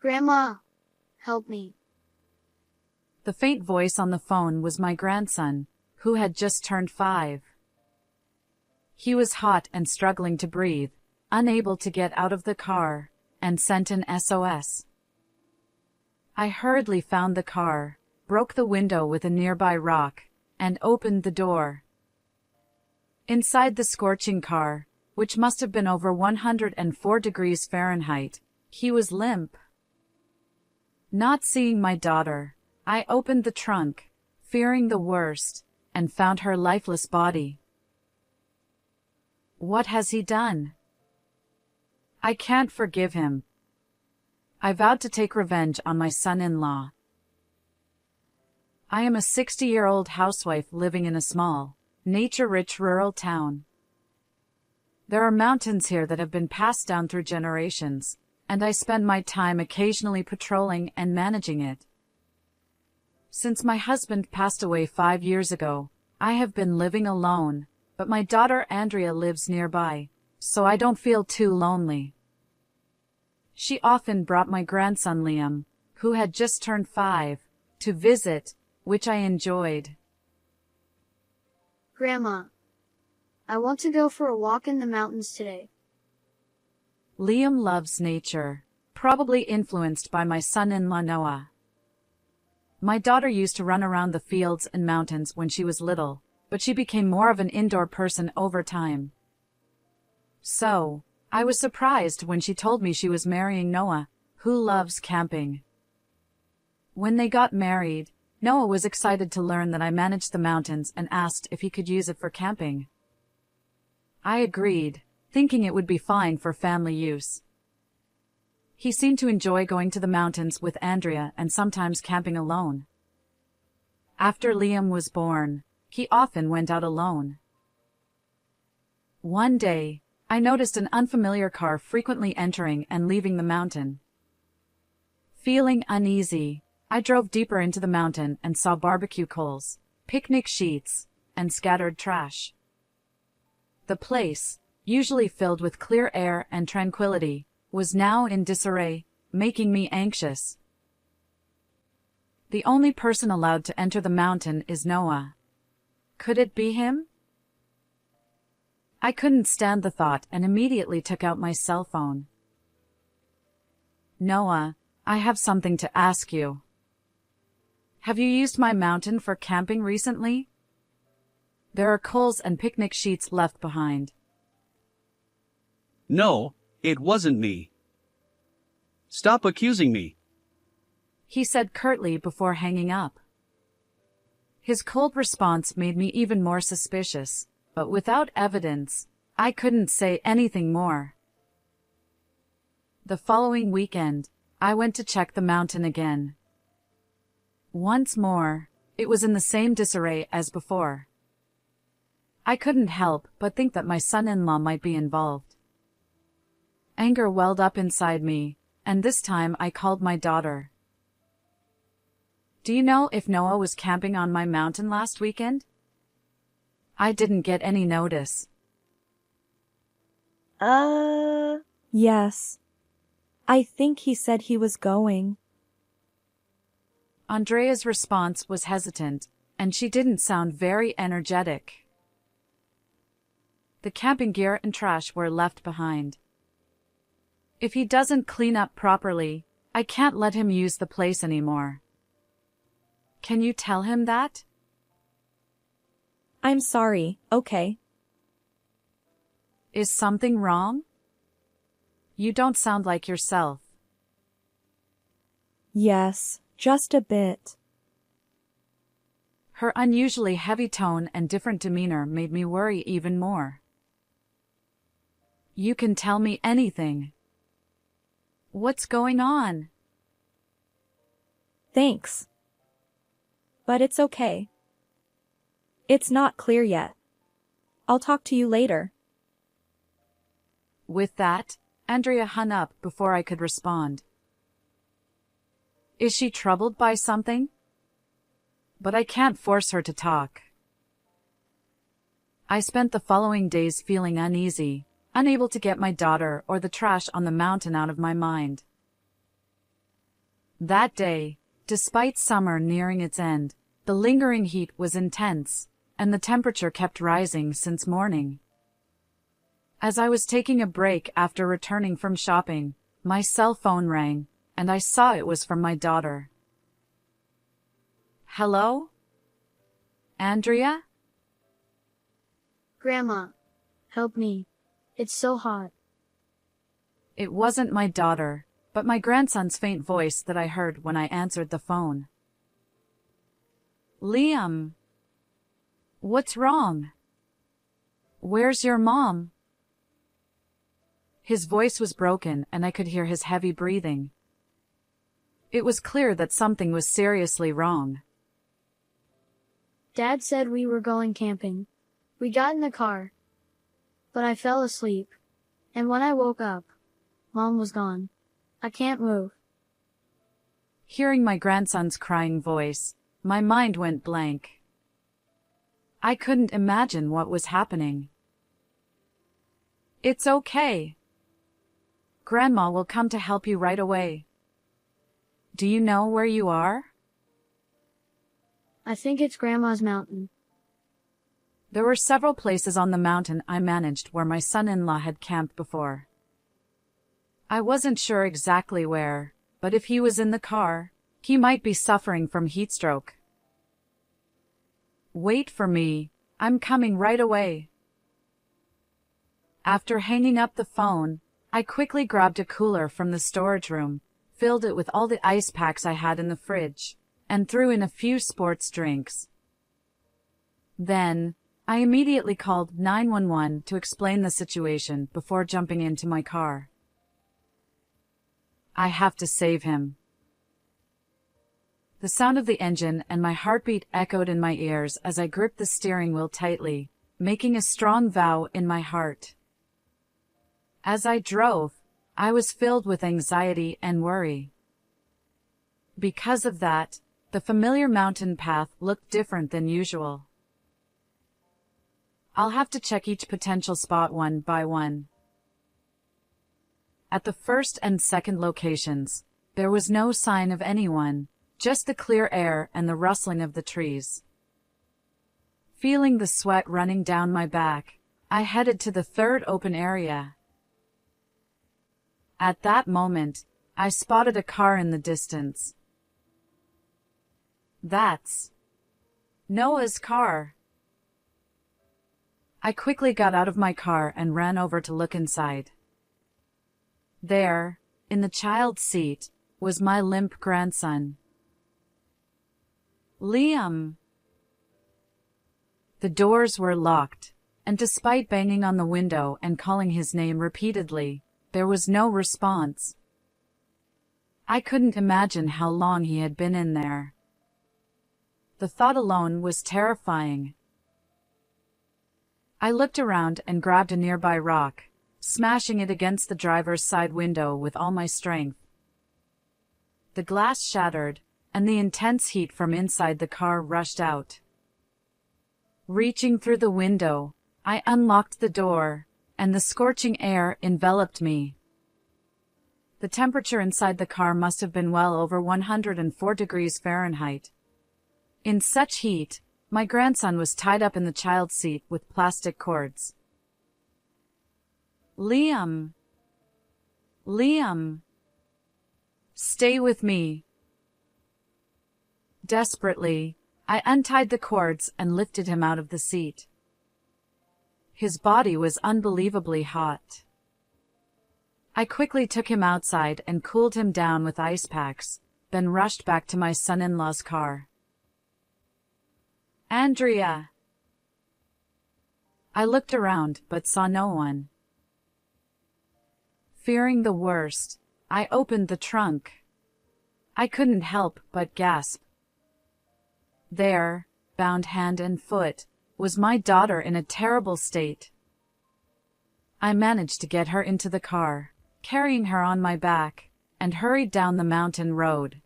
Grandma, help me. The faint voice on the phone was my grandson, who had just turned 5. He was hot and struggling to breathe, unable to get out of the car, and sent an SOS. I hurriedly found the car, broke the window with a nearby rock, and opened the door. Inside the scorching car, which must have been over 104 degrees Fahrenheit, he was limp. Not seeing my daughter, I opened the trunk, fearing the worst, and found her lifeless body. What has he done? I can't forgive him. I vowed to take revenge on my son-in-law. I am a 60-year-old housewife living in a small, nature-rich rural town. There are mountains here that have been passed down through generations, and I spend my time occasionally patrolling and managing it. Since my husband passed away 5 years ago, I have been living alone, but my daughter Andrea lives nearby, so I don't feel too lonely. She often brought my grandson Liam, who had just turned 5, to visit, which I enjoyed. Grandma, I want to go for a walk in the mountains today. Liam loves nature, probably influenced by my son-in-law Noah. My daughter used to run around the fields and mountains when she was little, but she became more of an indoor person over time. So, I was surprised when she told me she was marrying Noah, who loves camping. When they got married, Noah was excited to learn that I managed the mountains and asked if he could use it for camping. I agreed, thinking it would be fine for family use. He seemed to enjoy going to the mountains with Andrea and sometimes camping alone. After Liam was born, he often went out alone. One day, I noticed an unfamiliar car frequently entering and leaving the mountain. Feeling uneasy, I drove deeper into the mountain and saw barbecue coals, picnic sheets, and scattered trash. The place, usually filled with clear air and tranquility, was now in disarray, making me anxious. The only person allowed to enter the mountain is Noah. Could it be him? I couldn't stand the thought and immediately took out my cell phone. Noah, I have something to ask you. Have you used my mountain for camping recently? There are coals and picnic sheets left behind. No, it wasn't me. Stop accusing me, he said curtly before hanging up. His cold response made me even more suspicious, but without evidence, I couldn't say anything more. The following weekend, I went to check the mountain again. Once more, it was in the same disarray as before. I couldn't help but think that my son-in-law might be involved. Anger welled up inside me, and this time I called my daughter. Do you know if Noah was camping on my mountain last weekend? I didn't get any notice. Yes. I think he said he was going. Andrea's response was hesitant, and she didn't sound very energetic. The camping gear and trash were left behind. If he doesn't clean up properly, I can't let him use the place anymore. Can you tell him that? I'm sorry, okay. Is something wrong? You don't sound like yourself. Yes, just a bit. Her unusually heavy tone and different demeanor made me worry even more. You can tell me anything. What's going on? Thanks. But it's okay. It's not clear yet. I'll talk to you later. With that, Andrea hung up before I could respond. Is she troubled by something? But I can't force her to talk. I spent the following days feeling uneasy, unable to get my daughter or the trash on the mountain out of my mind. That day, despite summer nearing its end, the lingering heat was intense, and the temperature kept rising since morning. As I was taking a break after returning from shopping, my cell phone rang, and I saw it was from my daughter. Hello? Andrea? Grandma, help me. It's so hot. It wasn't my daughter, but my grandson's faint voice that I heard when I answered the phone. Liam. What's wrong? Where's your mom? His voice was broken and I could hear his heavy breathing. It was clear that something was seriously wrong. Dad said we were going camping. We got in the car. But I fell asleep. And when I woke up, Mom was gone. I can't move. Hearing my grandson's crying voice, my mind went blank. I couldn't imagine what was happening. It's okay. Grandma will come to help you right away. Do you know where you are? I think it's Grandma's mountain. There were several places on the mountain I managed where my son-in-law had camped before. I wasn't sure exactly where, but if he was in the car, he might be suffering from heat stroke. Wait for me, I'm coming right away. After hanging up the phone, I quickly grabbed a cooler from the storage room, filled it with all the ice packs I had in the fridge, and threw in a few sports drinks. Then, I immediately called 911 to explain the situation before jumping into my car. I have to save him. The sound of the engine and my heartbeat echoed in my ears as I gripped the steering wheel tightly, making a strong vow in my heart. As I drove, I was filled with anxiety and worry. Because of that, the familiar mountain path looked different than usual. I'll have to check each potential spot one by one. At the first and second locations, there was no sign of anyone, just the clear air and the rustling of the trees. Feeling the sweat running down my back, I headed to the third open area. At that moment, I spotted a car in the distance. That's Noah's car. I quickly got out of my car and ran over to look inside. There, in the child's seat, was my limp grandson. Liam. The doors were locked, and despite banging on the window and calling his name repeatedly, there was no response. I couldn't imagine how long he had been in there. The thought alone was terrifying. I looked around and grabbed a nearby rock, smashing it against the driver's side window with all my strength. The glass shattered, and the intense heat from inside the car rushed out. Reaching through the window, I unlocked the door, and the scorching air enveloped me. The temperature inside the car must have been well over 104 degrees Fahrenheit. In such heat, my grandson was tied up in the child's seat with plastic cords. Liam. Liam. Stay with me. Desperately, I untied the cords and lifted him out of the seat. His body was unbelievably hot. I quickly took him outside and cooled him down with ice packs, then rushed back to my son-in-law's car. Andrea. I looked around but saw no one. Fearing the worst, I opened the trunk. I couldn't help but gasp. There, bound hand and foot, was my daughter in a terrible state. I managed to get her into the car, carrying her on my back, and hurried down the mountain road.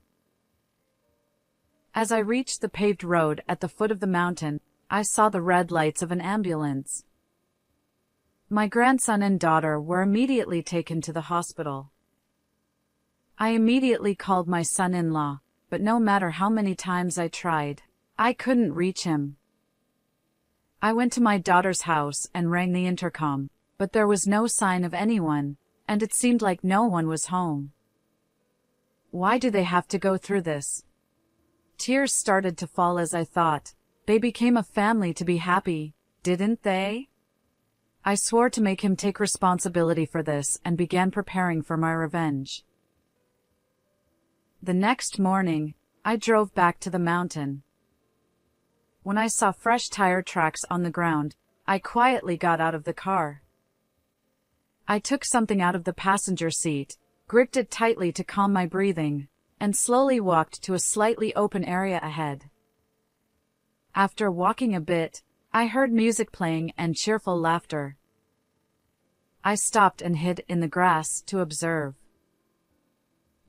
As I reached the paved road at the foot of the mountain, I saw the red lights of an ambulance. My grandson and daughter were immediately taken to the hospital. I immediately called my son-in-law, but no matter how many times I tried, I couldn't reach him. I went to my daughter's house and rang the intercom, but there was no sign of anyone, and it seemed like no one was home. Why do they have to go through this? Tears started to fall as I thought. They became a family to be happy, didn't they? I swore to make him take responsibility for this and began preparing for my revenge. The next morning, I drove back to the mountain. When I saw fresh tire tracks on the ground, I quietly got out of the car. I took something out of the passenger seat, gripped it tightly to calm my breathing, and slowly walked to a slightly open area ahead. After walking a bit, I heard music playing and cheerful laughter. I stopped and hid in the grass to observe.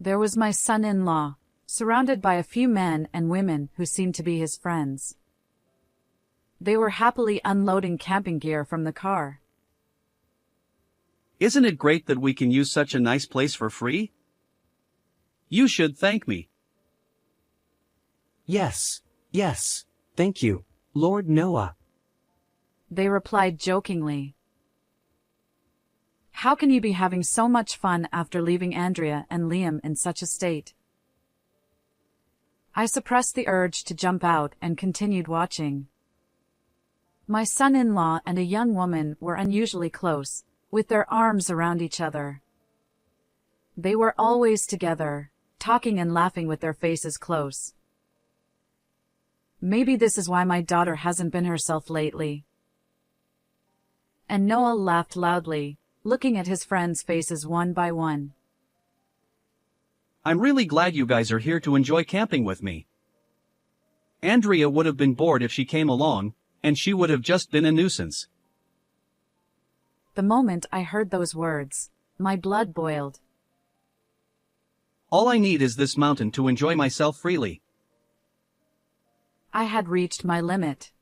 There was my son-in-law, surrounded by a few men and women who seemed to be his friends. They were happily unloading camping gear from the car. Isn't it great that we can use such a nice place for free? You should thank me. Yes, thank you, Lord Noah. They replied jokingly. How can you be having so much fun after leaving Andrea and Liam in such a state? I suppressed the urge to jump out and continued watching. My son-in-law and a young woman were unusually close, with their arms around each other. They were always together, talking and laughing with their faces close. Maybe this is why my daughter hasn't been herself lately. And Noah laughed loudly, looking at his friends' faces one by one. I'm really glad you guys are here to enjoy camping with me. Andrea would have been bored if she came along, and she would have just been a nuisance. The moment I heard those words, my blood boiled. All I need is this mountain to enjoy myself freely. I had reached my limit.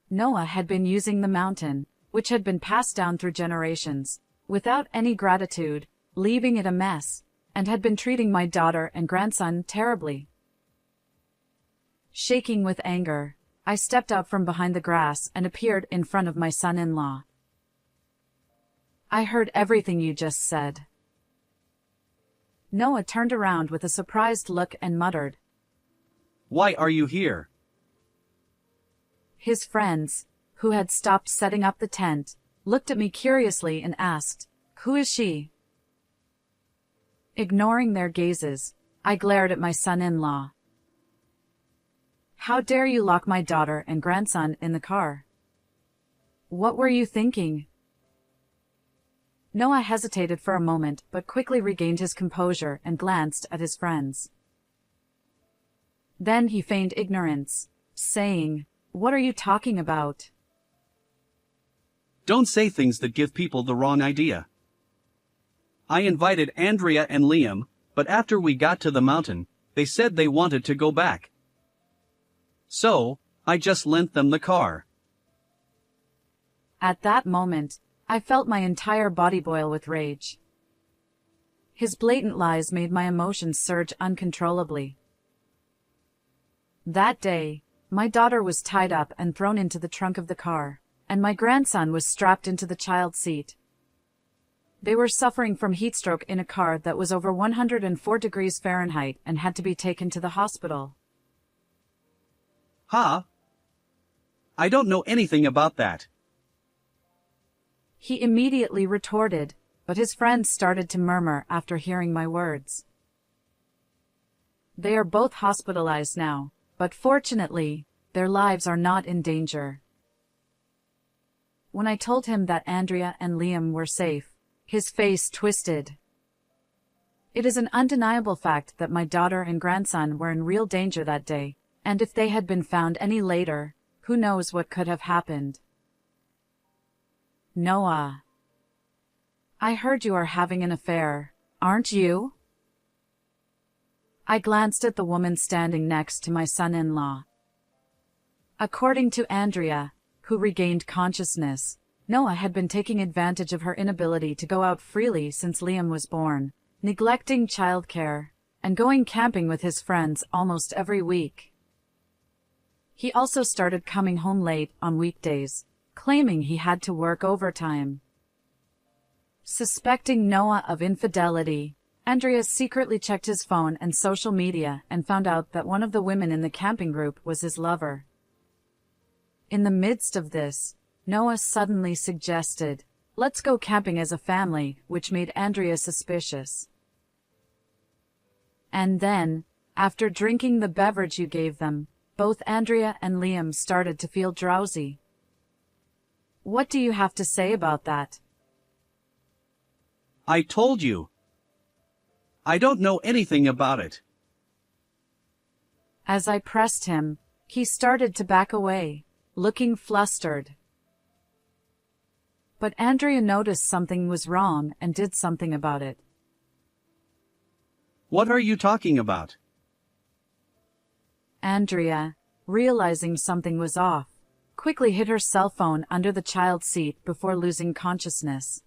Noah had been using the mountain, which had been passed down through generations, without any gratitude, leaving it a mess, and had been treating my daughter and grandson terribly. Shaking with anger, I stepped out from behind the grass and appeared in front of my son-in-law. I heard everything you just said. Noah turned around with a surprised look and muttered, Why are you here? His friends, who had stopped setting up the tent, looked at me curiously and asked, Who is she? Ignoring their gazes, I glared at my son-in-law. How dare you lock my daughter and grandson in the car? What were you thinking? Noah hesitated for a moment but quickly regained his composure and glanced at his friends. Then he feigned ignorance, saying, What are you talking about? Don't say things that give people the wrong idea. I invited Andrea and Liam, but after we got to the mountain, they said they wanted to go back. So, I just lent them the car. At that moment, I felt my entire body boil with rage. His blatant lies made my emotions surge uncontrollably. That day, my daughter was tied up and thrown into the trunk of the car, and my grandson was strapped into the child seat. They were suffering from heat stroke in a car that was over 104 degrees Fahrenheit and had to be taken to the hospital. Huh? I don't know anything about that. He immediately retorted, but his friends started to murmur after hearing my words. They are both hospitalized now, but fortunately, their lives are not in danger. When I told him that Andrea and Liam were safe, his face twisted. It is an undeniable fact that my daughter and grandson were in real danger that day, and if they had been found any later, who knows what could have happened. Noah. I heard you are having an affair, aren't you? I glanced at the woman standing next to my son-in-law. According to Andrea, who regained consciousness, Noah had been taking advantage of her inability to go out freely since Liam was born, neglecting childcare, and going camping with his friends almost every week. He also started coming home late on weekdays, claiming he had to work overtime. Suspecting Noah of infidelity, Andrea secretly checked his phone and social media and found out that one of the women in the camping group was his lover. In the midst of this, Noah suddenly suggested, "Let's go camping as a family," which made Andrea suspicious. And then, after drinking the beverage you gave them, both Andrea and Liam started to feel drowsy. What do you have to say about that? I told you. I don't know anything about it. As I pressed him, he started to back away, looking flustered. But Andrea noticed something was wrong and did something about it. What are you talking about? Andrea, realizing something was off, quickly hid her cell phone under the child's seat before losing consciousness.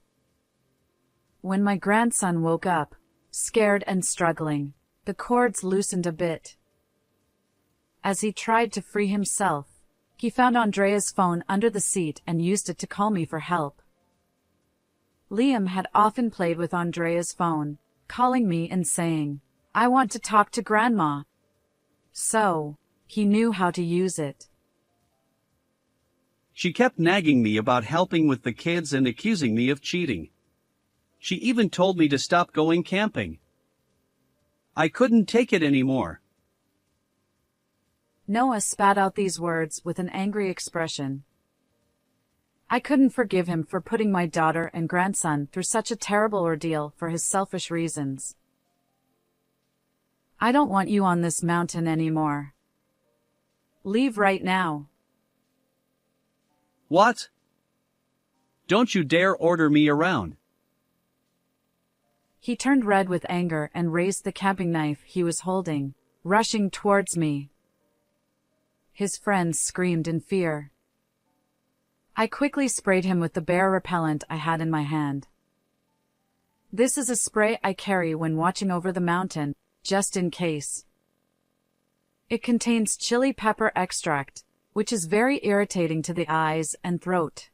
When my grandson woke up, scared and struggling, the cords loosened a bit. As he tried to free himself, he found Andrea's phone under the seat and used it to call me for help. Liam had often played with Andrea's phone, calling me and saying, "I want to talk to Grandma." So, he knew how to use it. She kept nagging me about helping with the kids and accusing me of cheating. She even told me to stop going camping. I couldn't take it anymore. Noah spat out these words with an angry expression. I couldn't forgive him for putting my daughter and grandson through such a terrible ordeal for his selfish reasons. I don't want you on this mountain anymore. Leave right now. What? Don't you dare order me around. He turned red with anger and raised the camping knife he was holding, rushing towards me. His friends screamed in fear. I quickly sprayed him with the bear repellent I had in my hand. This is a spray I carry when watching over the mountain, just in case. It contains chili pepper extract, which is very irritating to the eyes and throat.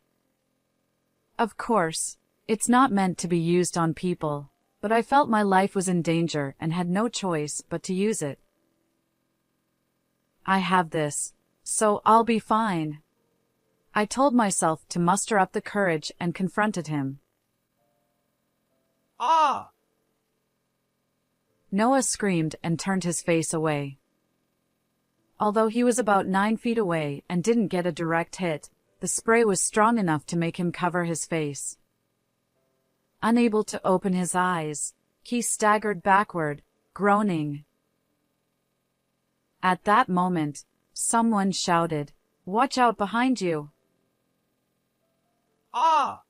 Of course, it's not meant to be used on people, but I felt my life was in danger and had no choice but to use it. I have this, so I'll be fine. I told myself to muster up the courage and confronted him. Ah! Noah screamed and turned his face away. Although he was about 9 feet away and didn't get a direct hit, the spray was strong enough to make him cover his face. Unable to open his eyes, he staggered backward, groaning. At that moment, someone shouted, "Watch out behind you!" Ah!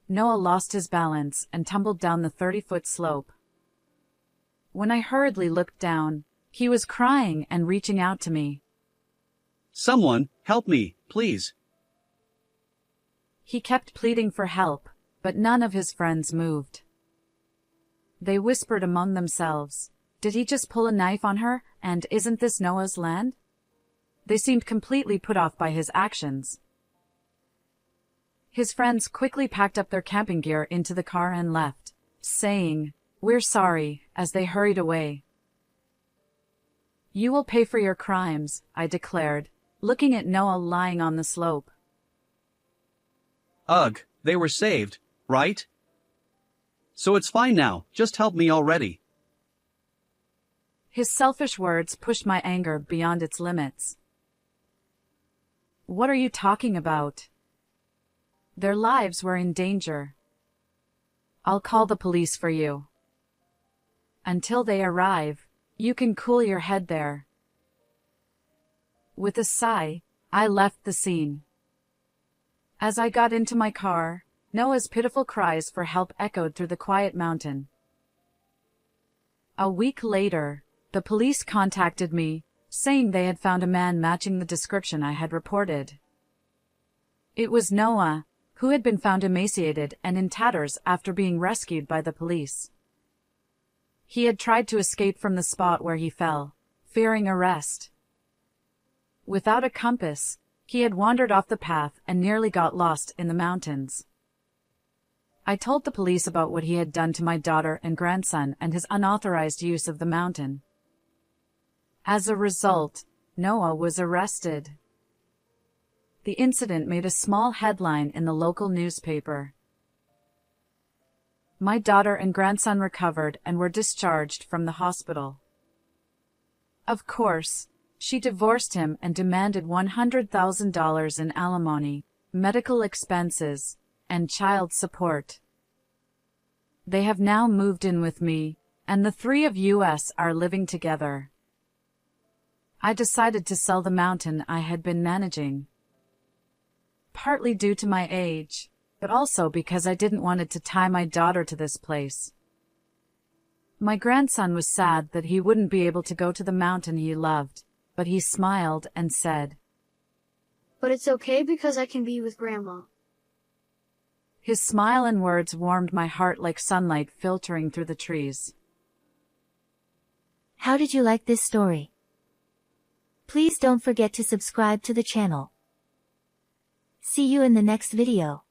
Noah lost his balance and tumbled down the 30-foot slope. When I hurriedly looked down, he was crying and reaching out to me. Someone, help me, please. He kept pleading for help, but none of his friends moved. They whispered among themselves, "Did he just pull a knife on her, and isn't this Noah's land?" They seemed completely put off by his actions. His friends quickly packed up their camping gear into the car and left, saying, "We're sorry," as they hurried away. "You will pay for your crimes," I declared, looking at Noah lying on the slope. Ugh, they were saved, right? So it's fine now, just help me already. His selfish words pushed my anger beyond its limits. What are you talking about? Their lives were in danger. I'll call the police for you. Until they arrive, you can cool your head there. With a sigh, I left the scene. As I got into my car, Noah's pitiful cries for help echoed through the quiet mountain. A week later, the police contacted me, saying they had found a man matching the description I had reported. It was Noah, who had been found emaciated and in tatters after being rescued by the police. He had tried to escape from the spot where he fell, fearing arrest. Without a compass, he had wandered off the path and nearly got lost in the mountains. I told the police about what he had done to my daughter and grandson and his unauthorized use of the mountain. As a result, Noah was arrested. The incident made a small headline in the local newspaper. My daughter and grandson recovered and were discharged from the hospital. Of course, she divorced him and demanded $100,000 in alimony, medical expenses, and child support. They have now moved in with me, and the three of us are living together. I decided to sell the mountain I had been managing. Partly due to my age, but also because I didn't want to tie my daughter to this place. My grandson was sad that he wouldn't be able to go to the mountain he loved, but he smiled and said, "But it's okay because I can be with Grandma." His smile and words warmed my heart like sunlight filtering through the trees. How did you like this story? Please don't forget to subscribe to the channel. See you in the next video.